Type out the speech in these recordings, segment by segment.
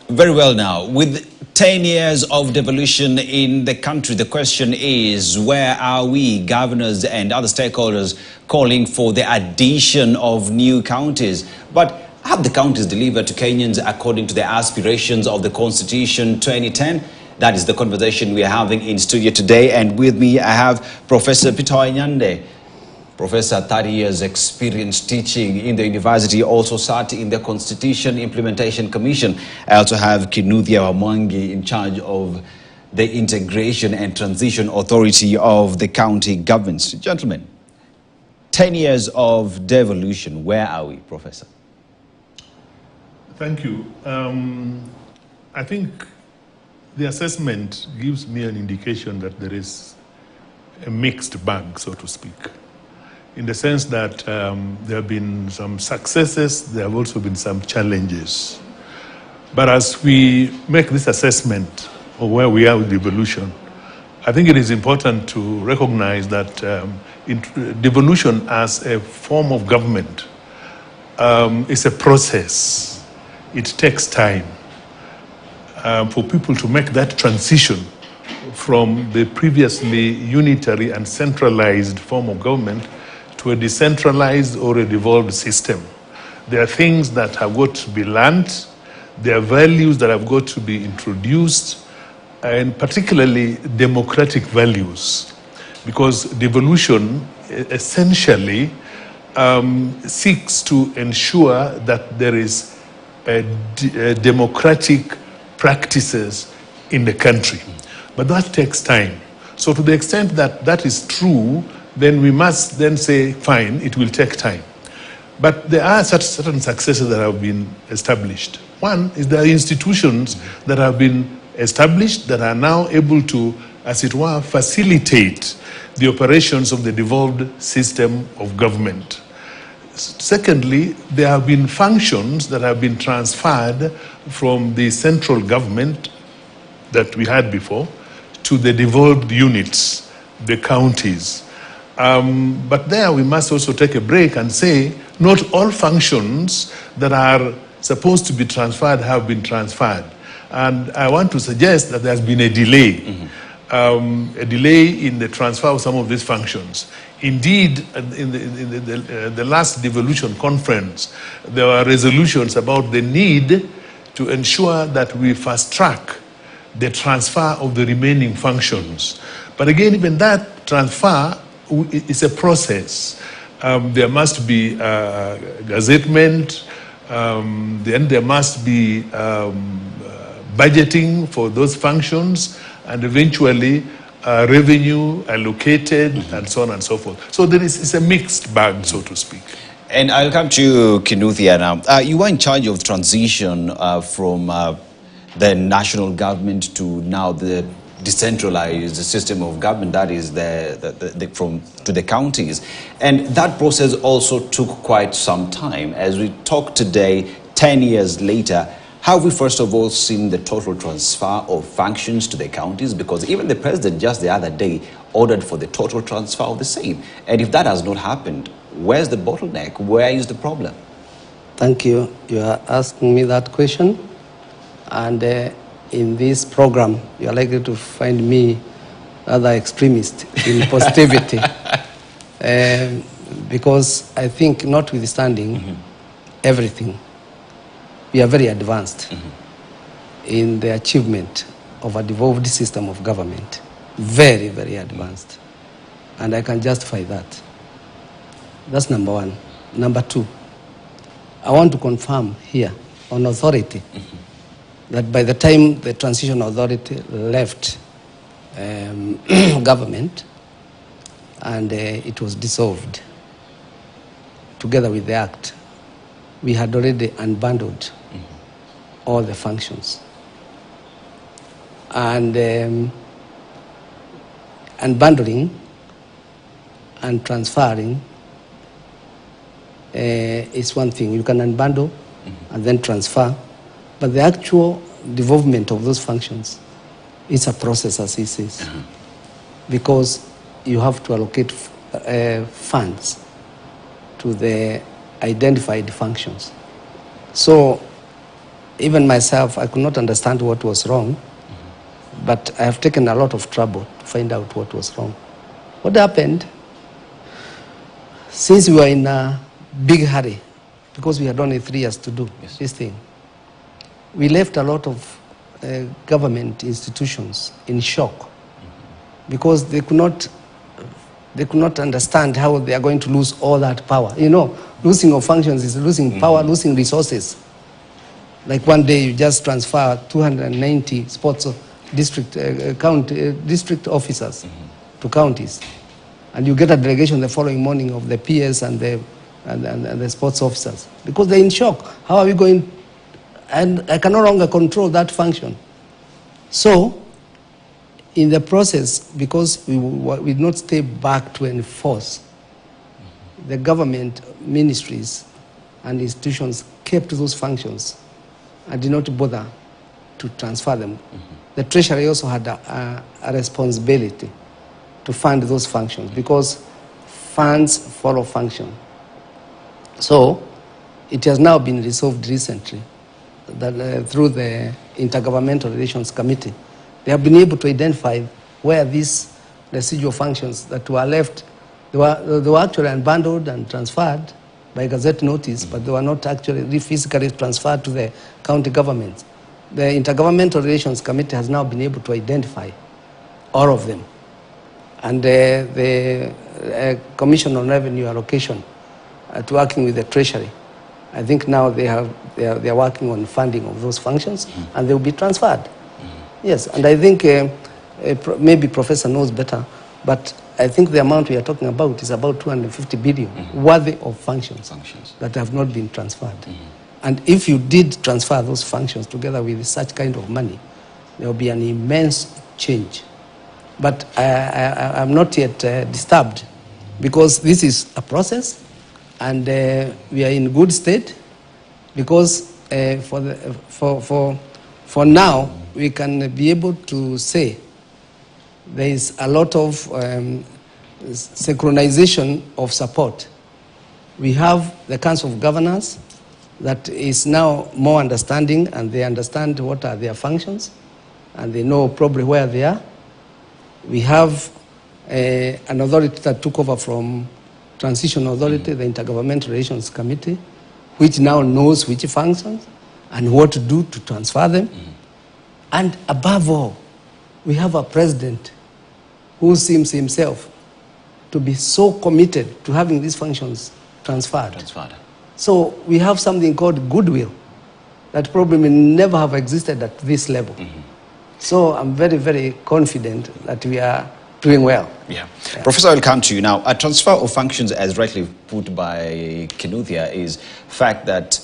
Very well now. With 10 years of devolution in the country, the question is, where are we, governors and other stakeholders, calling for the addition of new counties? But have the counties delivered to Kenyans according to the aspirations of the Constitution 2010? That is the conversation we are having in studio today. And with me, I have Professor Peter Nyande. Professor, 30 years experience teaching in the university, also sat in the Constitution Implementation Commission. I also have Kinuthia Wamwangi in charge of the Integration and Transition Authority of the county governments. Gentlemen, 10 years of devolution, where are we, Professor? Thank you. I think the assessment gives me an indication that there is a mixed bag, so to speak, in the sense that there have been some successes, there have also been some challenges. But as we make this assessment of where we are with devolution, I think it is important to recognize that devolution as a form of government is a process. It takes time for people to make that transition from the previously unitary and centralized form of government to a decentralized or a devolved system. There are things that have got to be learned, there are values that have got to be introduced, and particularly democratic values, because devolution essentially seeks to ensure that there is democratic practices in the country. But that takes time. So to the extent that that is true, then we must then say, fine, it will take time. But there are certain successes that have been established. One is there are institutions that have been established that are now able to, as it were, facilitate the operations of the devolved system of government. Secondly, there have been functions that have been transferred from the central government that we had before to the devolved units, the counties. But there we must also take a break and say not all functions that are supposed to be transferred have been transferred. And I want to suggest that there has been a delay, a delay in the transfer of some of these functions. Indeed, in the last devolution conference, there were resolutions about the need to ensure that we fast track the transfer of the remaining functions. But again, even that transfer is a process. There must be gazettement, then there must be budgeting for those functions, and eventually revenue allocated, and so on and so forth. So it's a mixed bag, so to speak. And I'll come to Kinuthia now. You were in charge of transition from the national government to now the decentralized system of government, that is to the counties. And that process also took quite some time. As we talk today, 10 years later, have we first of all seen the total transfer of functions to the counties? Because even the president just the other day ordered for the total transfer of the same. And if that has not happened, where's the bottleneck? Where is the problem? Thank you. You are asking me that question. And in this program, you are likely to find me rather extremist in positivity. Because I think notwithstanding everything, we are very advanced in the achievement of a devolved system of government. Very, very advanced. And I can justify that. That's number one. Number two, I want to confirm here on authority that by the time the transition authority left government and it was dissolved together with the act, we had already unbundled all the functions. And unbundling and transferring is one thing. You can unbundle and then transfer, but the actual devolvement of those functions is a process, as he says, because you have to allocate funds to the identified functions. So even myself, I could not understand what was wrong, but I have taken a lot of trouble to find out what was wrong. What happened, since we were in a big hurry, because we had only 3 years to do this thing, we left a lot of government institutions in shock because they could not understand how they are going to lose all that power. You know, losing of functions is losing power, losing resources. Like one day you just transfer 290 sports district district officers to counties, and you get a delegation the following morning of the PS and the sports officers because they're in shock. How are we going? And I can no longer control that function. So, in the process, because we did not stay back to enforce, the government ministries and institutions kept those functions and did not bother to transfer them. The Treasury also had a responsibility to fund those functions because funds follow function. So, it has now been resolved recently that through the Intergovernmental Relations Committee, they have been able to identify where these residual functions that were left, they were actually unbundled and transferred by gazette notice, but they were not actually physically transferred to the county governments. The Intergovernmental Relations Committee has now been able to identify all of them. And the Commission on Revenue Allocation, working with the Treasury, I think now they are working on funding of those functions, and they will be transferred. Yes, and I think maybe Professor knows better, but I think the amount we are talking about is about 250 billion worthy of functions that have not been transferred. And if you did transfer those functions together with such kind of money, there will be an immense change. But I'm not yet disturbed because this is a process, and we are in good state because for now we can be able to say there is a lot of synchronization of support. We have the Council of Governors that is now more understanding, and they understand what are their functions, and they know probably where they are. We have an authority that took over from Transition Authority, the Intergovernmental Relations Committee, which now knows which functions and what to do to transfer them. And above all, we have a president who seems himself to be so committed to having these functions transferred. So we have something called goodwill that probably may never have existed at this level. So I'm very, very confident that we are doing well. Yeah. Professor, I'll come to you now. A transfer of functions, as rightly put by Kinuthia, is fact that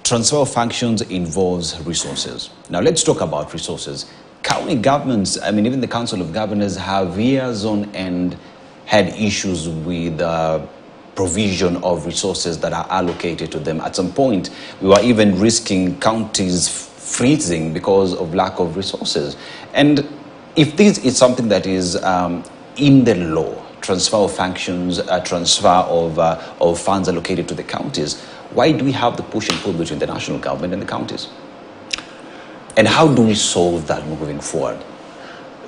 transfer of functions involves resources. Now let's talk about resources. County governments, I mean, even the Council of Governors have years on end had issues with provision of resources that are allocated to them. At some point, we were even risking counties freezing because of lack of resources. And if this is something that is in the law, transfer of functions, transfer of funds allocated to the counties, why do we have the push and pull between the national government and the counties? And how do we solve that moving forward?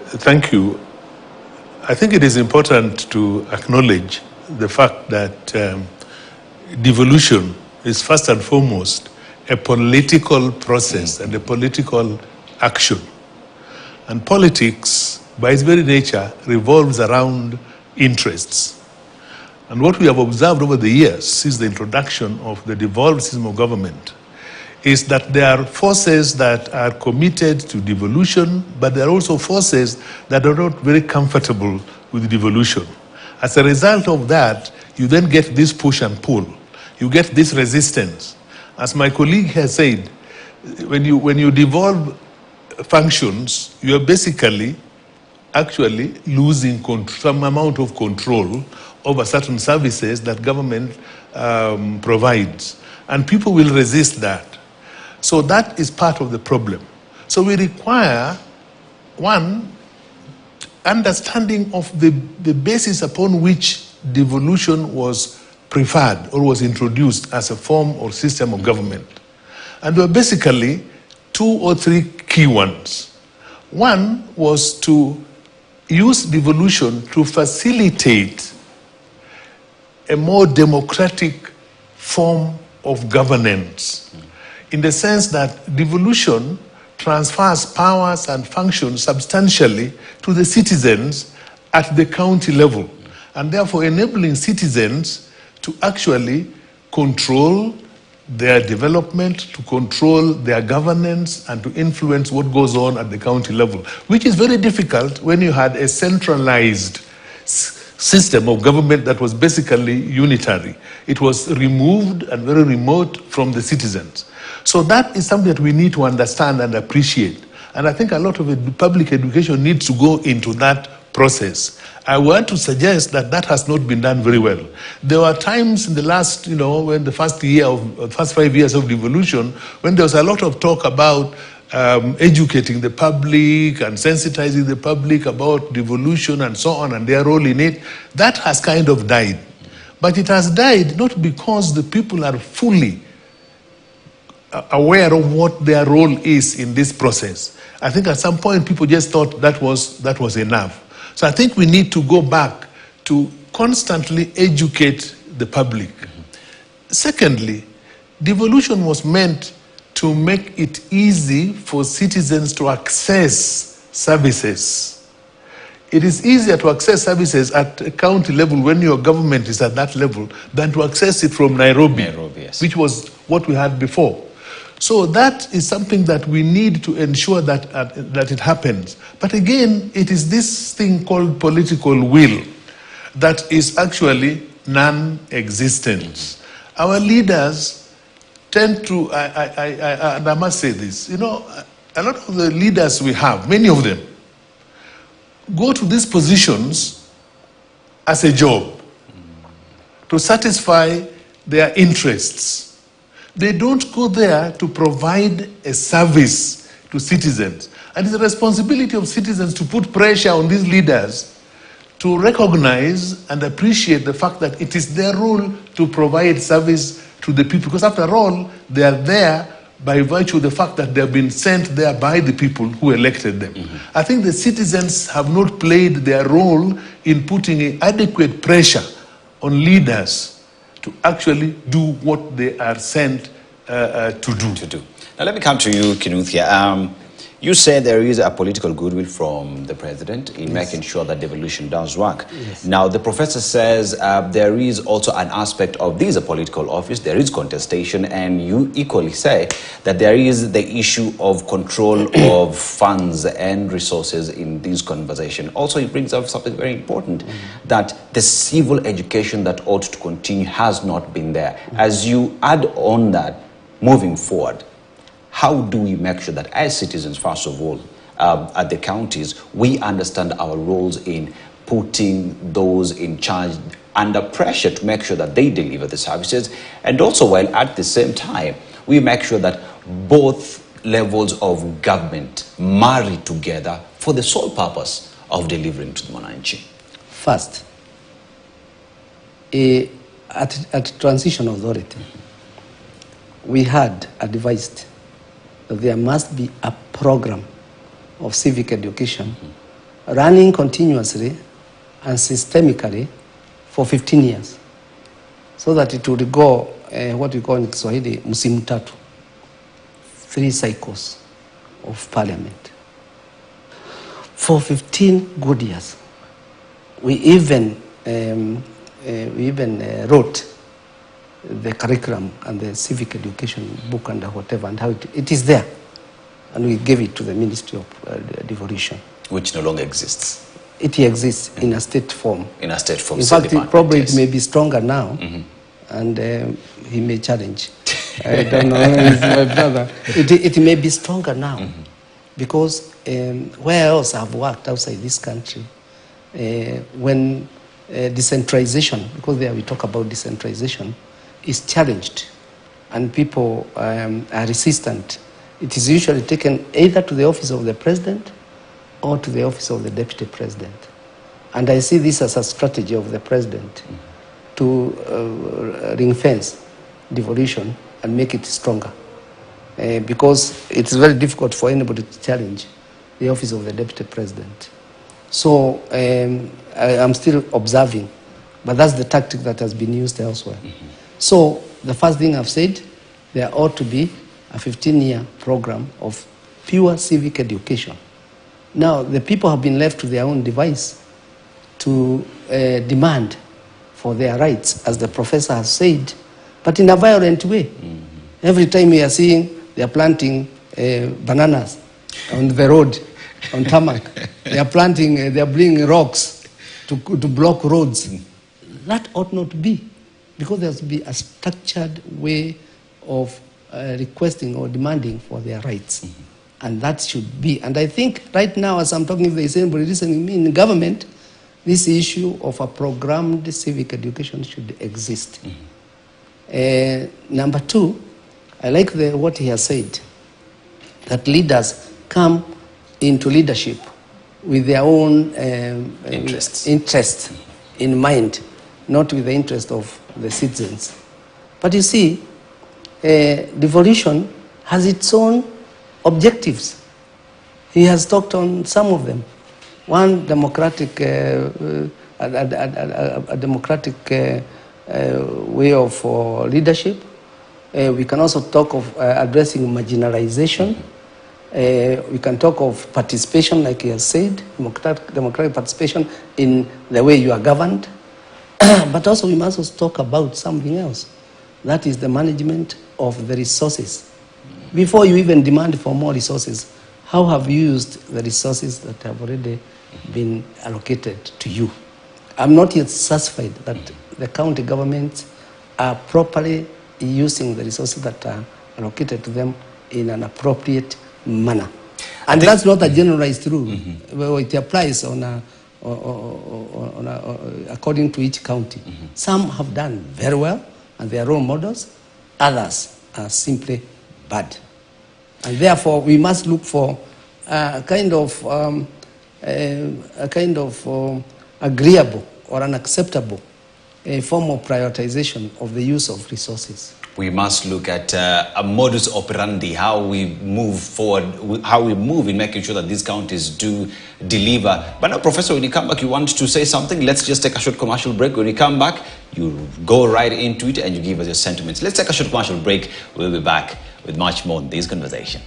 Thank you. I think it is important to acknowledge the fact that devolution is first and foremost a political process and a political action. And politics, by its very nature, revolves around interests. And what we have observed over the years since the introduction of the devolved system of government is that there are forces that are committed to devolution, but there are also forces that are not very comfortable with devolution. As a result of that, you then get this push and pull. You get this resistance. As my colleague has said, when you devolve functions, you are basically actually losing some amount of control over certain services that government provides. And people will resist that. So that is part of the problem. So we require, one, understanding of the basis upon which devolution was preferred or was introduced as a form or system of government. And there were basically 2 or 3 key ones. One was to use devolution to facilitate a more democratic form of governance, in the sense that devolution transfers powers and functions substantially to the citizens at the county level, and therefore enabling citizens to actually control their development, to control their governance, and to influence what goes on at the county level, which is very difficult when you had a centralized system of government that was basically unitary. It was removed and very remote from the citizens. So that is something that we need to understand and appreciate. And I think a lot of public education needs to go into that process. I want to suggest that that has not been done very well. There were times in the last, when the first 5 years of devolution, when there was a lot of talk about educating the public and sensitizing the public about devolution and so on and their role in it. That has kind of died. But it has died not because the people are fully aware of what their role is in this process. I think at some point people just thought that was enough. So I think we need to go back to constantly educate the public. Secondly, devolution was meant to make it easy for citizens to access services. It is easier to access services at a county level when your government is at that level than to access it from Nairobi, yes. Which was what we had before. So that is something that we need to ensure that it happens. But again, it is this thing called political will that is actually non-existent. Our leaders tend to, and I must say this, a lot of the leaders we have, many of them, go to these positions as a job to satisfy their interests. They don't go there to provide a service to citizens. And it's the responsibility of citizens to put pressure on these leaders to recognize and appreciate the fact that it is their role to provide service to the people, because after all, they are there by virtue of the fact that they have been sent there by the people who elected them. I think the citizens have not played their role in putting adequate pressure on leaders to actually do what they are sent to do. Now let me come to you, Kinuthia. You said there is a political goodwill from the president in making sure that devolution does work. Yes. Now, the professor says there is also an aspect of this, a political office, there is contestation, and you equally say that there is the issue of control of funds and resources in this conversation. Also, it brings up something very important, that the civil education that ought to continue has not been there. As you add on that, moving forward, how do we make sure that as citizens, first of all, at the counties, we understand our roles in putting those in charge under pressure to make sure that they deliver the services, and also while at the same time, we make sure that both levels of government marry together for the sole purpose of delivering to the Mwananchi? First, at Transition Authority, we had advised that there must be a program of civic education running continuously and systemically for 15 years, so that it would go what we call in Kiswahili msimu tatu, 3 cycles of parliament. For 15 good years, we even wrote the curriculum and the civic education book and whatever, and how it is there. And we gave it to the Ministry of Devolution. Which no longer exists. It exists in a state form. In a state form. In fact, probably it may be stronger now, and he may challenge. I don't know, he's my brother. It may be stronger now, because where else I've worked outside this country, when decentralization, because there we talk about decentralization, is challenged and people are resistant, it is usually taken either to the office of the president or to the office of the deputy president. And I see this as a strategy of the president to ring fence devolution and make it stronger. because it's very difficult for anybody to challenge the office of the Deputy President. So I'm still observing, but that's the tactic that has been used elsewhere. So the first thing I've said, there ought to be a 15-year program of pure civic education. Now, the people have been left to their own device to demand for their rights, as the professor has said, but in a violent way. Every time we are seeing they are planting bananas on the road, on tarmac. They are planting, they are bringing rocks to block roads. That ought not to be, because there has to be a structured way of requesting or demanding for their rights. And that should be. And I think right now, as I'm talking, if there is anybody listening to me in government, this issue of a programmed civic education should exist. Number two, I like what he has said, that leaders come into leadership with their own interest in mind, not with the interest of the citizens. But you see, devolution has its own objectives. He has talked on some of them. One, democratic, a democratic way of leadership. We can also talk of addressing marginalization. We can talk of participation, like he has said, democratic participation in the way you are governed. But also we must also talk about something else. That is the management of the resources. Before you even demand for more resources, how have you used the resources that have already been allocated to you? I'm not yet satisfied that the county governments are properly using the resources that are allocated to them in an appropriate manner. And that's not a generalized rule. It applies according to each county. Some have done very well, and they are role models. Others are simply bad. And therefore, we must look for a kind of agreeable or unacceptable form of prioritization of the use of resources. We must look at a modus operandi, how we move forward, how we move in making sure that these counties do deliver. But now, Professor, when you come back, you want to say something? Let's just take a short commercial break. When you come back, you go right into it and you give us your sentiments. Let's take a short commercial break. We'll be back with much more in this conversation.